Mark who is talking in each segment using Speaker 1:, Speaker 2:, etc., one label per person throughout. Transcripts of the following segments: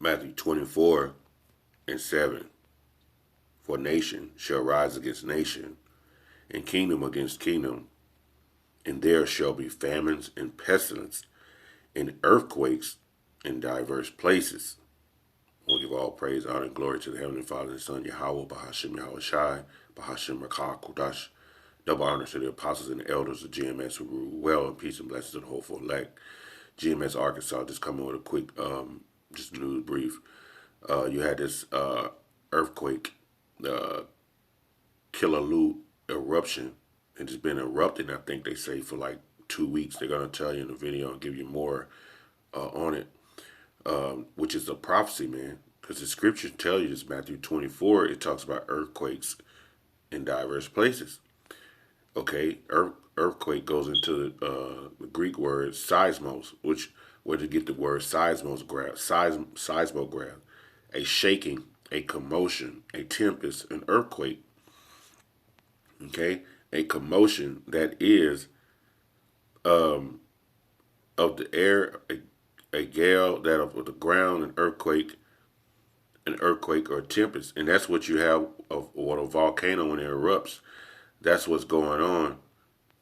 Speaker 1: Matthew 24:7. For nation shall rise against nation, and kingdom against kingdom, and there shall be famines and pestilence and earthquakes in diverse places. We'll give all praise, honor, and glory to the Heavenly Father and Son, Yahweh, Bahashim Yahweh Shai, Bahashim Rakah Kodash. Double honor to the apostles and the elders of GMS who rule well, and peace and blessings to the hopeful elect. GMS Arkansas, just coming with a quick, just news brief. You had this earthquake, Kilauea eruption. It has been erupting, I think they say, for like 2 weeks. They're going to tell you in the video and give you more on it, which is a prophecy, man. Because the scriptures tell you this, Matthew 24, it talks about earthquakes in diverse places. Okay, earthquake goes into the Greek word seismos, which where to get the word seismograph, a shaking, a commotion, a tempest, an earthquake. Okay, a commotion that is of the air, a gale that of the ground, an earthquake or tempest, and that's what you have of what a volcano when it erupts. That's what's going on.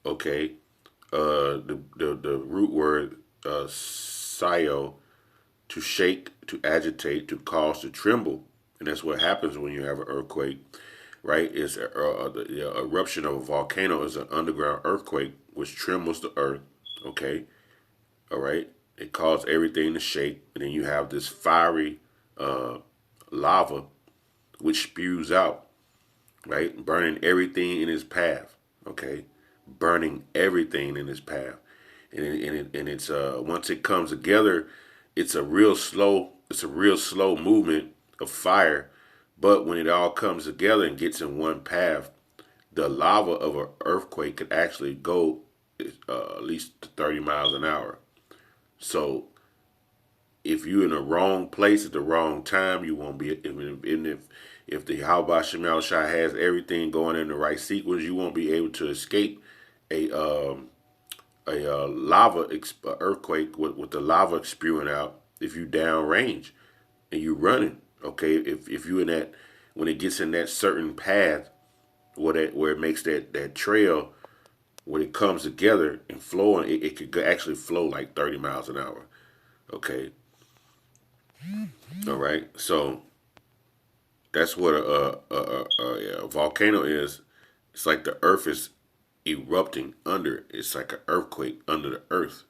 Speaker 1: Okay, the root word sio, to shake, to agitate, to cause to tremble, and that's what happens when you have an earthquake, right? It's the eruption of a volcano is an underground earthquake which trembles the earth. Okay, all right. It causes everything to shake, and then you have this fiery lava which spews out, right, burning everything in its path. Okay, burning everything in its path, and it's once it comes together, it's a real slow movement of fire, but when it all comes together and gets in one path, the lava of an earthquake could actually go at least 30 miles an hour. So if you're in the wrong place at the wrong time, you won't be. If the Yahweh Shemel Shai has everything going in the right sequence, you won't be able to escape a lava earthquake with the lava spewing out if you downrange and you running. Okay, if you in that, when it gets in that certain path where it makes that trail, when it comes together and flowing, it could actually flow like 30 miles an hour. Okay, all right. So that's what a volcano is. It's like the earth is erupting under. It's like an earthquake under the earth.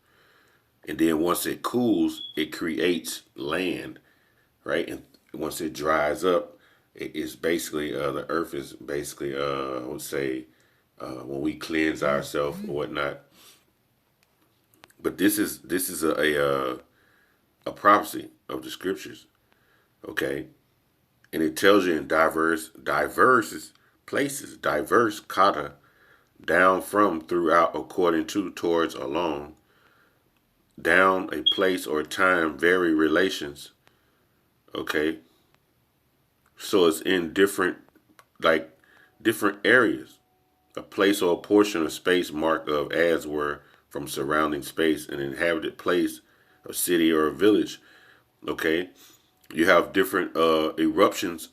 Speaker 1: And then once it cools, it creates land, right? And once it dries up, it's basically the earth is basically I would say when we cleanse ourselves or whatnot. But this is a prophecy of the scriptures, okay? And it tells you in diverse places, diverse kata, down from, throughout, according to, towards, along, down, a place or time, very relations. Okay, so it's in different areas, a place or a portion of space marked of as were from surrounding space, an inhabited place, a city or a village. Okay, you have different eruptions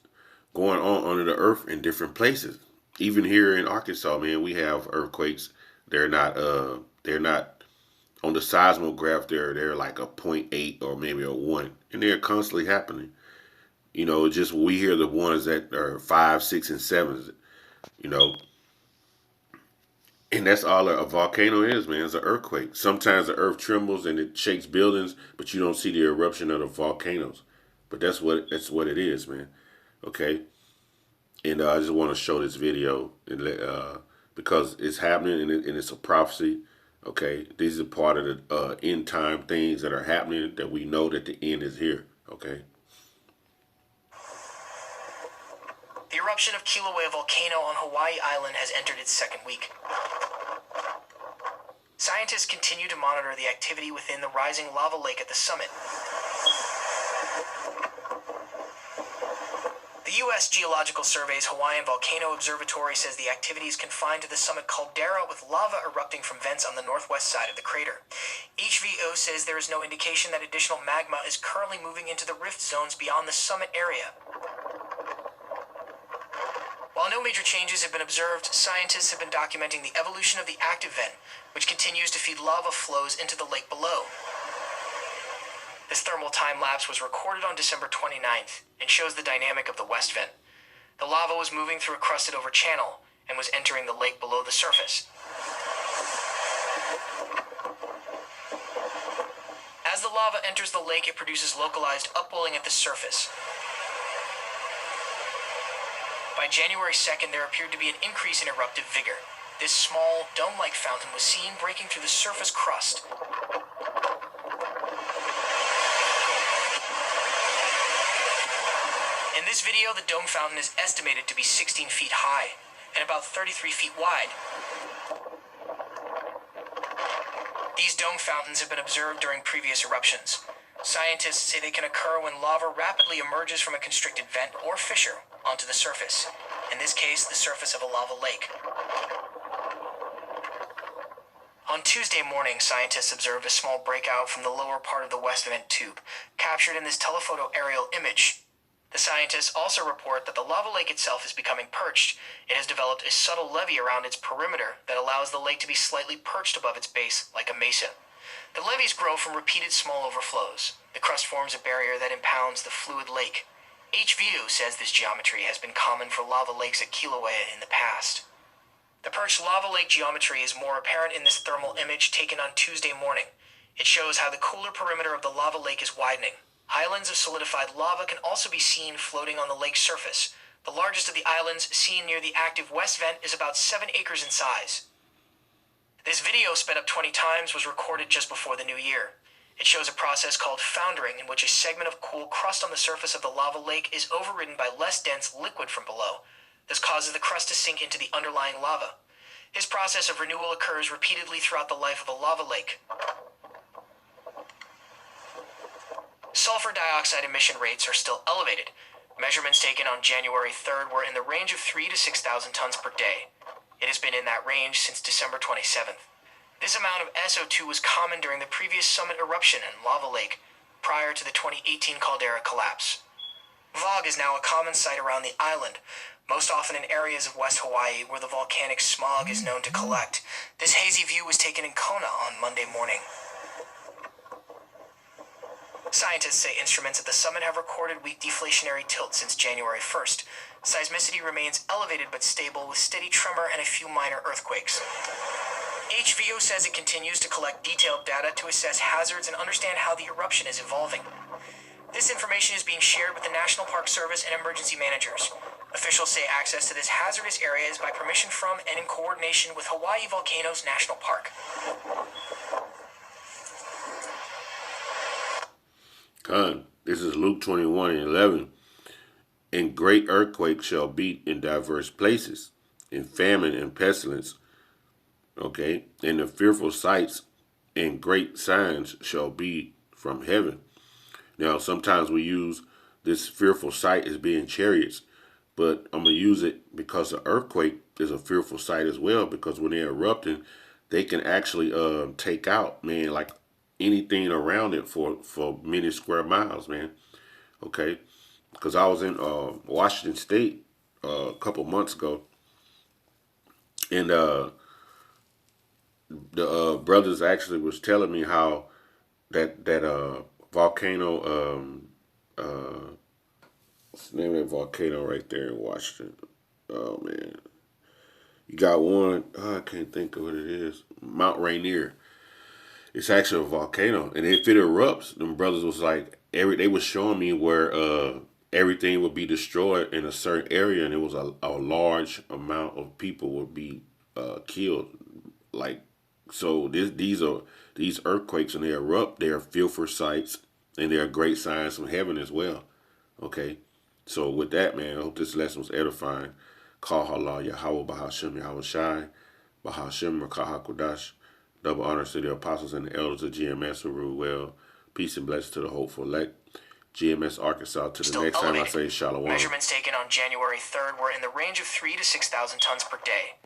Speaker 1: going on under the earth in different places. Even here in Arkansas, man, we have earthquakes. They're not on the seismograph. They're like a point 0.8 or maybe a 1, and they're constantly happening. You know, just we hear the ones that are 5, 6, and 7s. You know, and that's all a volcano is, man. It's an earthquake. Sometimes the earth trembles and it shakes buildings, but you don't see the eruption of the volcanoes. But that's what it is, man. Okay, and I just want to show this video and because it's happening and it's a prophecy. Okay, these are part of the end time things that are happening that we know that the end is here. Okay.
Speaker 2: The eruption of Kilauea volcano on Hawaii Island has entered its second week. Scientists continue to monitor the activity within the rising lava lake at the summit. The U.S. Geological Survey's Hawaiian Volcano Observatory says the activity is confined to the summit caldera, with lava erupting from vents on the northwest side of the crater. HVO says there is no indication that additional magma is currently moving into the rift zones beyond the summit area. While no major changes have been observed, scientists have been documenting the evolution of the active vent, which continues to feed lava flows into the lake below. This thermal time-lapse was recorded on December 29th and shows the dynamic of the west vent. The lava was moving through a crusted-over channel and was entering the lake below the surface. As the lava enters the lake, it produces localized upwelling at the surface. By January 2nd, there appeared to be an increase in eruptive vigor. This small, dome-like fountain was seen breaking through the surface crust. In this video, the dome fountain is estimated to be 16 feet high and about 33 feet wide. These dome fountains have been observed during previous eruptions. Scientists say they can occur when lava rapidly emerges from a constricted vent or fissure onto the surface, in this case, the surface of a lava lake. On Tuesday morning, scientists observed a small breakout from the lower part of the west vent tube, captured in this telephoto aerial image. The scientists also report that the lava lake itself is becoming perched. It has developed a subtle levee around its perimeter that allows the lake to be slightly perched above its base, like a mesa. The levees grow from repeated small overflows. The crust forms a barrier that impounds the fluid lake. HVO says this geometry has been common for lava lakes at Kilauea in the past. The perched lava lake geometry is more apparent in this thermal image taken on Tuesday morning. It shows how the cooler perimeter of the lava lake is widening. Islands of solidified lava can also be seen floating on the lake's surface. The largest of the islands, seen near the active west vent, is about 7 acres in size. This video, sped up 20 times, was recorded just before the new year. It shows a process called foundering, in which a segment of cool crust on the surface of the lava lake is overridden by less dense liquid from below. This causes the crust to sink into the underlying lava. This process of renewal occurs repeatedly throughout the life of a lava lake. Sulfur dioxide emission rates are still elevated. Measurements taken on January 3rd were in the range of 3,000 to 6,000 tons per day. It has been in that range since December 27th. This amount of SO2 was common during the previous summit eruption in Lava Lake, prior to the 2018 caldera collapse. Fog is now a common sight around the island, most often in areas of West Hawaii where the volcanic smog is known to collect. This hazy view was taken in Kona on Monday morning. Scientists say instruments at the summit have recorded weak deflationary tilt since January 1st. Seismicity remains elevated but stable, with steady tremor and a few minor earthquakes. HVO says it continues to collect detailed data to assess hazards and understand how the eruption is evolving. This information is being shared with the National Park Service and emergency managers. Officials say access to this hazardous area is by permission from and in coordination with Hawaii Volcanoes National Park.
Speaker 1: Con, this is Luke 21:11. And great earthquakes shall be in diverse places, in famine and pestilence. Okay, and the fearful sights and great signs shall be from heaven. Now, sometimes we use this fearful sight as being chariots, but I'm going to use it because the earthquake is a fearful sight as well, because when they're erupting, they can actually take out, man, like anything around it for many square miles, man. Okay, because I was in Washington State a couple months ago, and the brothers actually was telling me how that volcano, what's the name of that volcano right there in Washington? Oh man, you got one. Oh, I can't think of what it is. Mount Rainier. It's actually a volcano, and if it erupts, them brothers was like they was showing me where everything would be destroyed in a certain area, and it was a large amount of people would be killed. Like, so these earthquakes, when they erupt, they are fearful sights, and they are great signs from heaven as well. Okay, so with that, man, I hope this lesson was edifying. Kal Halal Yahweh Bahashem Yahweh Shai Bahashem Rakah HaKodash. Double honors to the apostles and the elders of GMS who rule well. Peace and blessings to the hopeful elect. GMS Arkansas. To the next time I say Shalom.
Speaker 2: Measurements taken on January 3rd were in the range of 3,000 to 6,000 tons per day.